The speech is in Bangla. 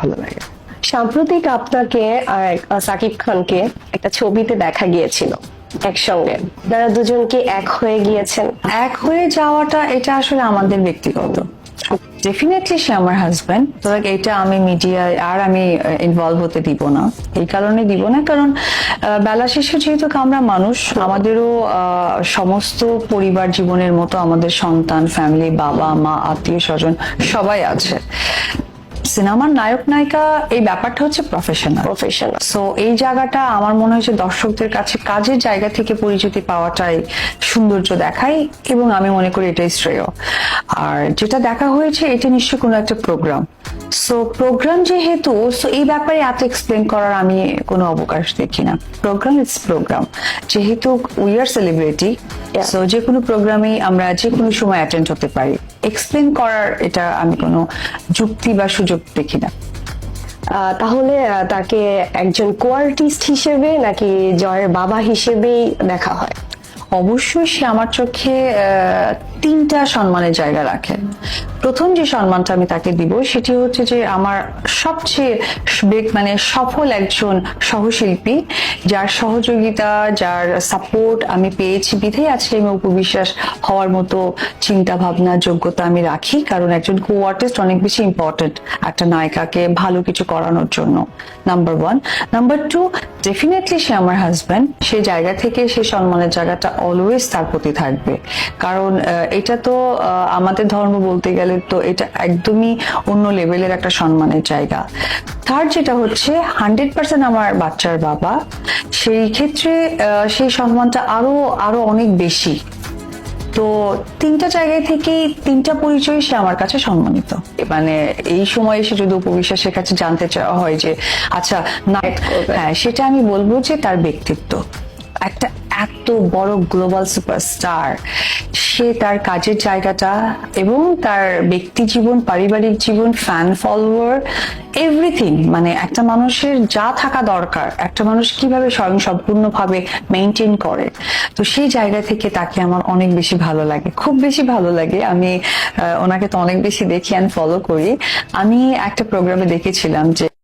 ভালো লাগে। সাম্প্রতিক আপনাকে আর সাকিব খানকে একটা ছবিতে দেখা গিয়েছিল একসঙ্গে, তারা দুজন কি এক হয়ে গিয়েছেন? এক হয়ে যাওয়াটা এটা আসলে আমাদের ব্যক্তিগত, ডেফিনেটলি সে আমার হাজবেন্ড, তো এটা আমি মিডিয়ায় আর আমি ইনভলভ হতে দিব না। এই কারণে দিব না কারণ বেলা শেষে যেহেতু আমরা মানুষ, আমাদেরও সমস্ত পরিবার জীবনের মতো আমাদের সন্তান, ফ্যামিলি, বাবা মা, আত্মীয় স্বজন সবাই আছে। সিনেমার নায়ক নায়িকা এই ব্যাপারটা হচ্ছে প্রফেশনাল, সো এই জায়গাটা আমার মনে হয়েছে দর্শকদের কাছে কাজের জায়গা থেকে পরিচিতি পাওয়াটাই সৌন্দর্য দেখায়, এবং আমি মনে করি এটাই শ্রেয়। আর যেটা দেখা হয়েছে এটা নিশ্চয়ই কোনো একটা প্রোগ্রাম, সো প্রোগ্রাম যেহেতু, সো এই ব্যাপারে এত এক্সপ্লেন করার আমি কোনো অবকাশ দেখি না। প্রোগ্রাম ইটস প্রোগ্রাম, যেহেতু উই আর সেলিব্রিটি, সো যে কোনো প্রোগ্রামেই আমরা যে কোনো সময় অ্যাটেন্ড হতে পারি। এক্সপ্লেন করার এটা আমি কোনো যুক্তি বা সুযোগ দেখি না। তাহলে তাকে একজন কোয়ার্টিস্ট হিসেবে নাকি জয়ের বাবা হিসেবেই দেখা হয়? অবশ্যই সে আমার চোখে তিনটা সম্মানের জায়গা রাখে। প্রথম যে সম্মানটা আমি তাকে দিব সেটি হচ্ছে যে আমার সবচেয়ে মানে সফল একজন সহশিল্পী, যার সহযোগিতা, যার সাপোর্ট আমি পেয়েছি বিধেই আজকে আমি উপবিশ্বাস হওয়ার মতো চিন্তা ভাবনা যোগ্যতা আমি রাখি। কারণ একজন কো আর্টিস্ট অনেক বেশি ইম্পর্টেন্ট একটা নায়িকাকে ভালো কিছু করানোর জন্য, number one. Number two, definitely সে আমার হাজব্যান্ড, সেই জায়গা থেকে সে সম্মানের জায়গাটা অলওয়েজ তার প্রতি থাকবে। কারণ এটা তো আমাদের ধর্ম বলতে গেলে তো এটা একদমই অন্য লেভেলের একটা সম্মানের জায়গা। থার্ড যেটা হচ্ছে 100% আমার বাচ্চার বাবা, সেই ক্ষেত্রে সেই সম্মানটা আরো অনেক বেশি। তো তিনটা জায়গায় থেকেই তিনটা পরিচয় সে আমার কাছে সম্মানিত। মানে এই সময় এসে যদি উপবিশ্বাসের কাছে জানতে চাওয়া হয় যে আচ্ছা না, হ্যাঁ, সেটা আমি বলবো যে তার ব্যক্তিত্ব। একটা এত বড় গ্লোবাল সুপারস্টার, সে তার কাজের জায়গাটা এবং তার ব্যক্তি জীবন, পারিবারিক জীবন, ফ্যান ফলোয়ার, এভরিথিং, মানে একটা মানুষের যা থাকা দরকার একটা মানুষ কিভাবে স্বয়ং সম্পূর্ণভাবে মেনটেন করে, তো সেই জায়গা থেকে তাকে আমার অনেক বেশি ভালো লাগে, খুব বেশি ভালো লাগে। আমি ওনাকে তো অনেক বেশি দেখি অ্যান্ড ফলো করি। আমি একটা প্রোগ্রামে দেখেছিলাম যে